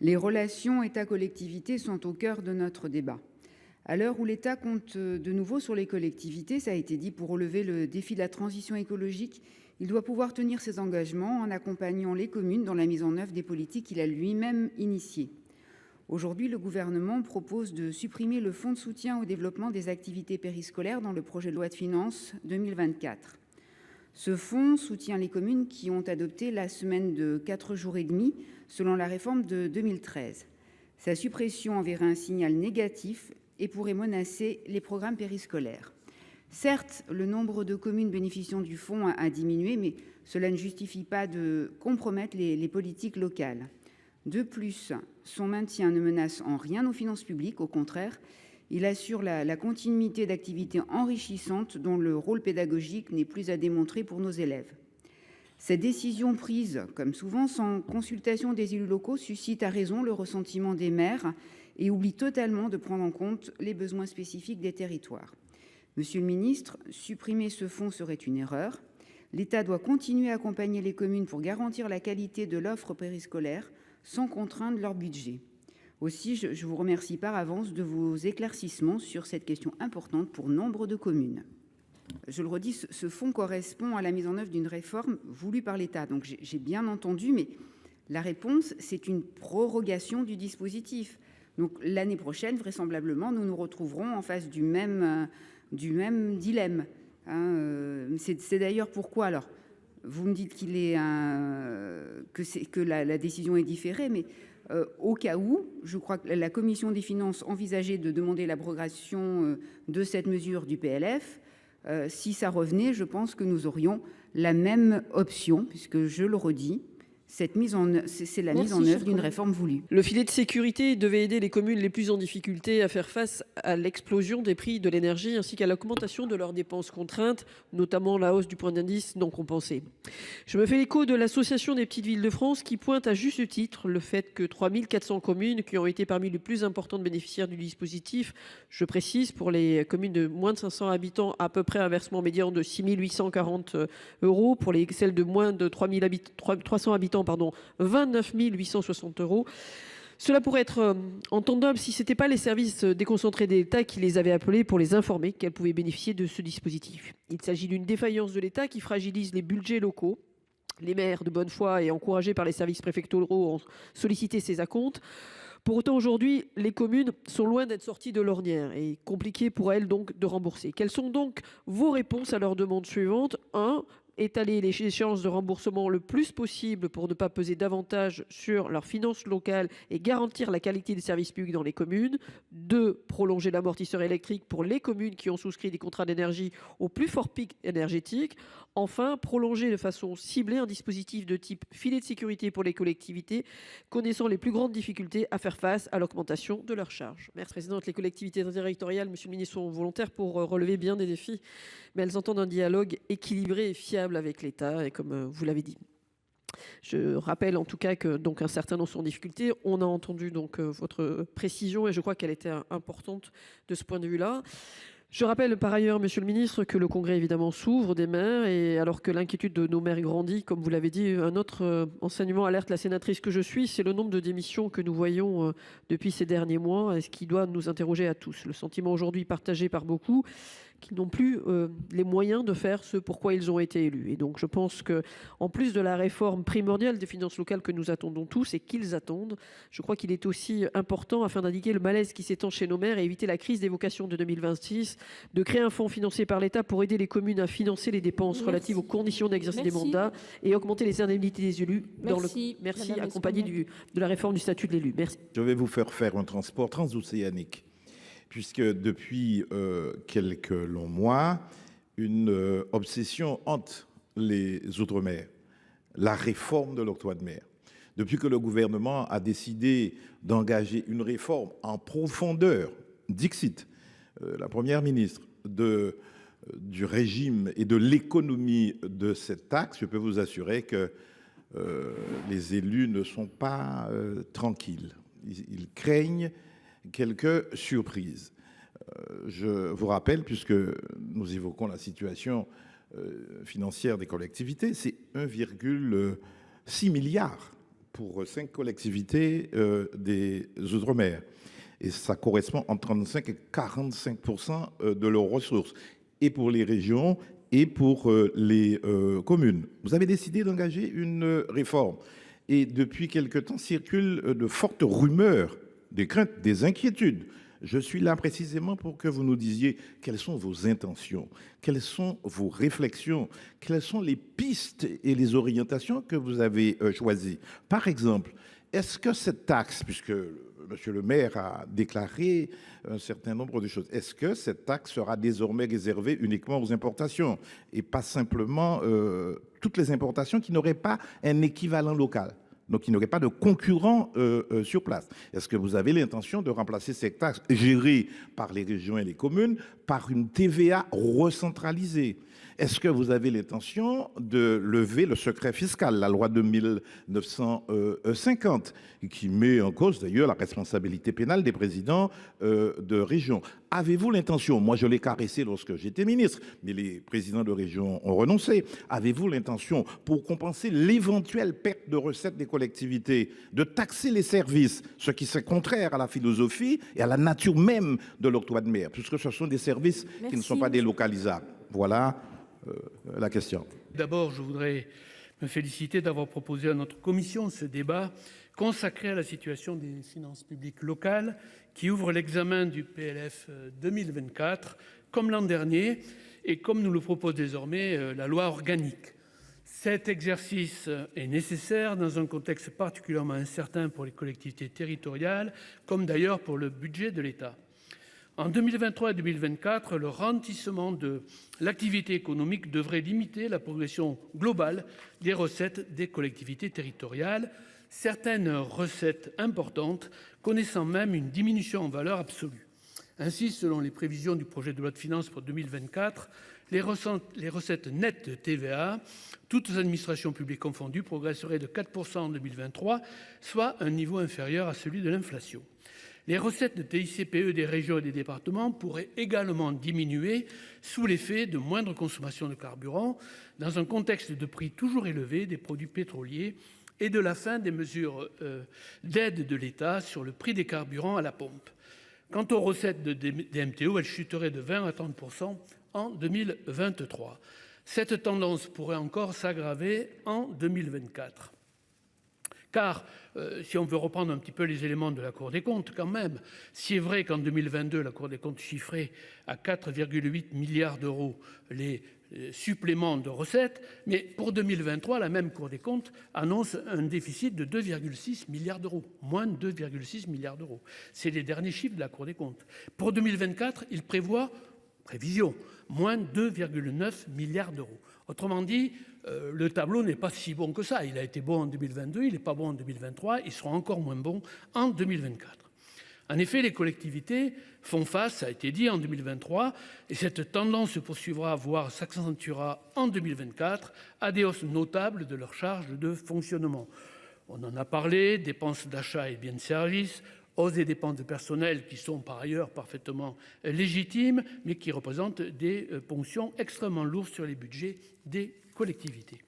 Les relations État-collectivités sont au cœur de notre débat. À l'heure où l'État compte de nouveau sur les collectivités, ça a été dit, pour relever le défi de la transition écologique, il doit pouvoir tenir ses engagements en accompagnant les communes dans la mise en œuvre des politiques qu'il a lui-même initiées. Aujourd'hui, le gouvernement propose de supprimer le fonds de soutien au développement des activités périscolaires dans le projet de loi de finances 2024. Ce fonds soutient les communes qui ont adopté la semaine de 4 jours et demi selon la réforme de 2013. Sa suppression enverrait un signal négatif et pourrait menacer les programmes périscolaires. Certes, le nombre de communes bénéficiant du fonds a diminué, mais cela ne justifie pas de compromettre les politiques locales. De plus, son maintien ne menace en rien nos finances publiques, au contraire, il assure la continuité d'activités enrichissantes dont le rôle pédagogique n'est plus à démontrer pour nos élèves. Cette décision prise, comme souvent, sans consultation des élus locaux, suscite à raison le ressentiment des maires et oublie totalement de prendre en compte les besoins spécifiques des territoires. Monsieur le ministre, supprimer ce fonds serait une erreur. L'État doit continuer à accompagner les communes pour garantir la qualité de l'offre périscolaire sans contraindre leur budget. Aussi, je vous remercie par avance de vos éclaircissements sur cette question importante pour nombre de communes. Je le redis, ce fonds correspond à la mise en œuvre d'une réforme voulue par l'État. Donc j'ai bien entendu, mais la réponse, c'est une prorogation du dispositif. Donc l'année prochaine, vraisemblablement, nous nous retrouverons en face du même dilemme. C'est d'ailleurs pourquoi, alors, vous me dites que la décision est différée, mais au cas où, je crois que la commission des finances envisageait de demander l'abrogation de cette mesure du PLF. Si ça revenait, je pense que nous aurions la même option, puisque je le redis, c'est la mise en œuvre d'une réforme voulue. Le filet de sécurité devait aider les communes les plus en difficulté à faire face à l'explosion des prix de l'énergie ainsi qu'à l'augmentation de leurs dépenses contraintes, notamment la hausse du point d'indice non compensé. Je me fais l'écho de l'Association des petites villes de France qui pointe à juste titre le fait que 3400 communes qui ont été parmi les plus importantes bénéficiaires du dispositif, je précise pour les communes de moins de 500 habitants à peu près un versement médian de 6 840 €, pour celles de moins de 300 habitants, 29 860 €. Cela pourrait être entendable si ce n'était pas les services déconcentrés de l'État qui les avaient appelés pour les informer qu'elles pouvaient bénéficier de ce dispositif. Il s'agit d'une défaillance de l'État qui fragilise les budgets locaux. Les maires de bonne foi et encouragés par les services préfectoraux ont sollicité ces acomptes. Pour autant, aujourd'hui, les communes sont loin d'être sorties de l'ornière et compliqué pour elles donc de rembourser. Quelles sont donc vos réponses à leur demande suivante ? 1. Étaler les échéances de remboursement le plus possible pour ne pas peser davantage sur leurs finances locales et garantir la qualité des services publics dans les communes. 2. Prolonger l'amortisseur électrique pour les communes qui ont souscrit des contrats d'énergie au plus fort pic énergétique. Enfin, prolonger de façon ciblée un dispositif de type filet de sécurité pour les collectivités connaissant les plus grandes difficultés à faire face à l'augmentation de leurs charges. Merci Présidente, les collectivités territoriales, Monsieur le Ministre, sont volontaires pour relever bien des défis, mais elles entendent un dialogue équilibré et fiable avec l'État, et comme vous l'avez dit. Je rappelle en tout cas que donc un certain nombre sont en difficulté. On a entendu donc votre précision et je crois qu'elle était importante de ce point de vue-là. Je rappelle par ailleurs, Monsieur le Ministre, que le Congrès évidemment s'ouvre des maires et alors que l'inquiétude de nos maires grandit, comme vous l'avez dit, un autre enseignement alerte la sénatrice que je suis, c'est le nombre de démissions que nous voyons depuis ces derniers mois et ce qui doit nous interroger à tous. Le sentiment aujourd'hui partagé par beaucoup qui n'ont plus les moyens de faire ce pourquoi ils ont été élus. Et donc je pense qu'en plus de la réforme primordiale des finances locales que nous attendons tous et qu'ils attendent, je crois qu'il est aussi important, afin d'indiquer le malaise qui s'étend chez nos maires et éviter la crise des vocations de 2026, de créer un fonds financé par l'État pour aider les communes à financer les dépenses relatives aux conditions d'exercice des mandats et augmenter les indemnités des élus. Merci, accompagné de la réforme du statut de l'élu. Merci. Je vais vous faire un transport transocéanique, puisque depuis quelques longs mois, une obsession hante les Outre-mer, la réforme de l'octroi de mer. Depuis que le gouvernement a décidé d'engager une réforme en profondeur, dixit, la Première ministre, du régime et de l'économie de cette taxe, je peux vous assurer que les élus ne sont pas tranquilles. Ils craignent quelques surprises. Je vous rappelle, puisque nous évoquons la situation financière des collectivités, c'est 1,6 milliard pour 5 collectivités des Outre-mer. Et ça correspond entre 35 et 45% de leurs ressources, et pour les régions et pour les communes. Vous avez décidé d'engager une réforme. Et depuis quelque temps circulent de fortes rumeurs, des craintes, des inquiétudes. Je suis là précisément pour que vous nous disiez quelles sont vos intentions, quelles sont vos réflexions, quelles sont les pistes et les orientations que vous avez choisies. Par exemple, est-ce que cette taxe, puisque monsieur le maire a déclaré un certain nombre de choses, est-ce que cette taxe sera désormais réservée uniquement aux importations et pas simplement toutes les importations qui n'auraient pas un équivalent local? Donc, il n'y aurait pas de concurrents sur place. Est-ce que vous avez l'intention de remplacer cette taxe gérée par les régions et les communes par une TVA recentralisée? Est-ce que vous avez l'intention de lever le secret fiscal, la loi de 1950, qui met en cause d'ailleurs la responsabilité pénale des présidents de région? Avez-vous l'intention, moi je l'ai caressé lorsque j'étais ministre, mais les présidents de région ont renoncé, avez-vous l'intention, pour compenser l'éventuelle perte de recettes des collectivités, de taxer les services, ce qui serait contraire à la philosophie et à la nature même de l'octroi de mer, puisque ce sont des services qui ne sont pas délocalisables? Voilà la question. D'abord, je voudrais me féliciter d'avoir proposé à notre commission ce débat consacré à la situation des finances publiques locales qui ouvre l'examen du PLF 2024 comme l'an dernier et comme nous le propose désormais la loi organique. Cet exercice est nécessaire dans un contexte particulièrement incertain pour les collectivités territoriales, comme d'ailleurs pour le budget de l'État. En 2023 et 2024, le ralentissement de l'activité économique devrait limiter la progression globale des recettes des collectivités territoriales, certaines recettes importantes connaissant même une diminution en valeur absolue. Ainsi, selon les prévisions du projet de loi de finances pour 2024, les recettes nettes de TVA, toutes administrations publiques confondues, progresseraient de 4% en 2023, soit un niveau inférieur à celui de l'inflation. Les recettes de TICPE des régions et des départements pourraient également diminuer sous l'effet de moindres consommations de carburant, dans un contexte de prix toujours élevés des produits pétroliers et de la fin des mesures d'aide de l'État sur le prix des carburants à la pompe. Quant aux recettes de DMTO, elles chuteraient de 20 à 30% en 2023. Cette tendance pourrait encore s'aggraver en 2024. Car, si on veut reprendre un petit peu les éléments de la Cour des comptes, quand même, si est vrai qu'en 2022, la Cour des comptes chiffrait à 4,8 milliards d'euros les suppléments de recettes, mais pour 2023, la même Cour des comptes annonce un déficit de 2,6 milliards d'euros, moins de 2,6 milliards d'euros. C'est les derniers chiffres de la Cour des comptes. Pour 2024, il prévoit, prévision, moins de 2,9 milliards d'euros. Autrement dit, le tableau n'est pas si bon que ça. Il a été bon en 2022, il n'est pas bon en 2023, il sera encore moins bon en 2024. En effet, les collectivités font face, ça a été dit, en 2023, et cette tendance se poursuivra, voire s'accentuera en 2024, à des hausses notables de leurs charges de fonctionnement. On en a parlé, dépenses d'achat et biens de service, hausse des dépenses de personnel qui sont par ailleurs parfaitement légitimes, mais qui représentent des ponctions extrêmement lourdes sur les budgets des collectivités.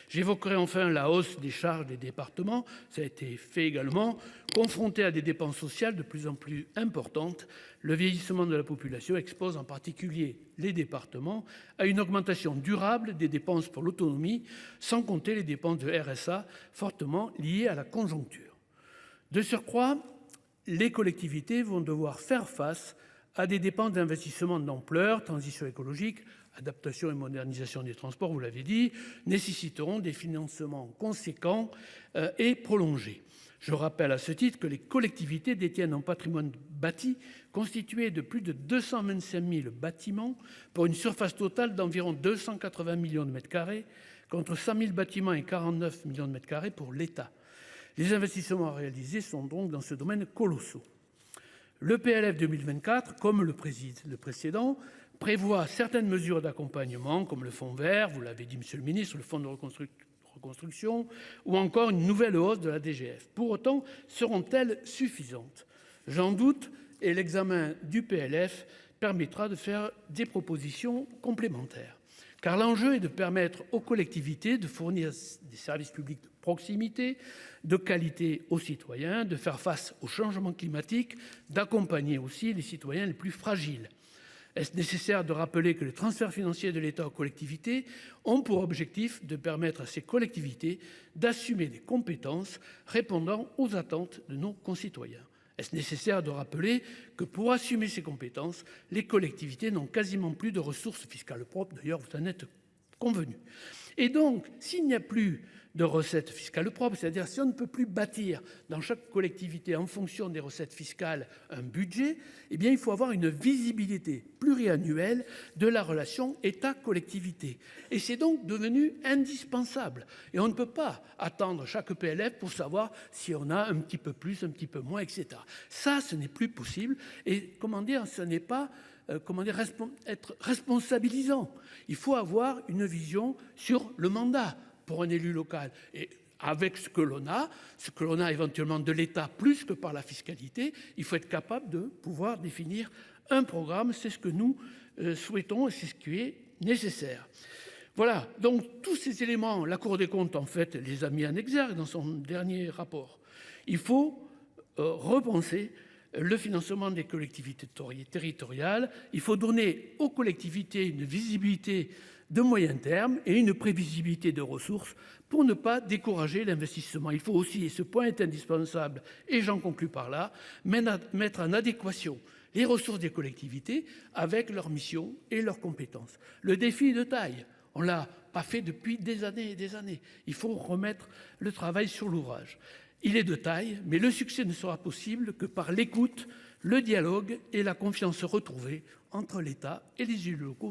J'évoquerai enfin la hausse des charges des départements, ça a été fait également. Confrontés à des dépenses sociales de plus en plus importantes, le vieillissement de la population expose en particulier les départements à une augmentation durable des dépenses pour l'autonomie, sans compter les dépenses de RSA fortement liées à la conjoncture. De surcroît, les collectivités vont devoir faire face à des dépenses d'investissement d'ampleur, transition écologique, adaptation et modernisation des transports, vous l'avez dit, nécessiteront des financements conséquents et prolongés. Je rappelle à ce titre que les collectivités détiennent un patrimoine bâti constitué de plus de 225 000 bâtiments pour une surface totale d'environ 280 millions de mètres carrés, contre 100 000 bâtiments et 49 millions de mètres carrés pour l'État. Les investissements à réaliser sont donc dans ce domaine colossaux. Le PLF 2024, comme le précédent, prévoit certaines mesures d'accompagnement comme le fonds vert, vous l'avez dit monsieur le ministre, le fonds de reconstruction, ou encore une nouvelle hausse de la DGF. Pour autant, seront-elles suffisantes? J'en doute, et l'examen du PLF permettra de faire des propositions complémentaires. Car l'enjeu est de permettre aux collectivités de fournir des services publics de proximité, de qualité aux citoyens, de faire face au changement climatique, d'accompagner aussi les citoyens les plus fragiles. Est-ce nécessaire de rappeler que les transferts financiers de l'État aux collectivités ont pour objectif de permettre à ces collectivités d'assumer des compétences répondant aux attentes de nos concitoyens ? Est-ce nécessaire de rappeler que pour assumer ces compétences, les collectivités n'ont quasiment plus de ressources fiscales propres ? D'ailleurs, vous en êtes convenus. Et donc, s'il n'y a plus de recettes fiscales propres, c'est-à-dire si on ne peut plus bâtir dans chaque collectivité en fonction des recettes fiscales un budget, eh bien il faut avoir une visibilité pluriannuelle de la relation État-collectivité. Et c'est donc devenu indispensable. Et on ne peut pas attendre chaque PLF pour savoir si on a un petit peu plus, un petit peu moins, etc. Ça, ce n'est plus possible. Et ce n'est pas être responsabilisant. Il faut avoir une vision sur le mandat pour un élu local. Et avec ce que l'on a éventuellement de l'État plus que par la fiscalité, il faut être capable de pouvoir définir un programme. C'est ce que nous souhaitons et c'est ce qui est nécessaire. Voilà, donc tous ces éléments, la Cour des comptes en fait les a mis en exergue dans son dernier rapport. Il faut repenser le financement des collectivités territoriales. Il faut donner aux collectivités une visibilité de moyen terme et une prévisibilité de ressources pour ne pas décourager l'investissement. Il faut aussi, et ce point est indispensable, et j'en conclus par là, mettre en adéquation les ressources des collectivités avec leurs missions et leurs compétences. Le défi est de taille. On ne l'a pas fait depuis des années et des années. Il faut remettre le travail sur l'ouvrage. Il est de taille, mais le succès ne sera possible que par l'écoute, le dialogue et la confiance retrouvée entre l'État et les élus locaux.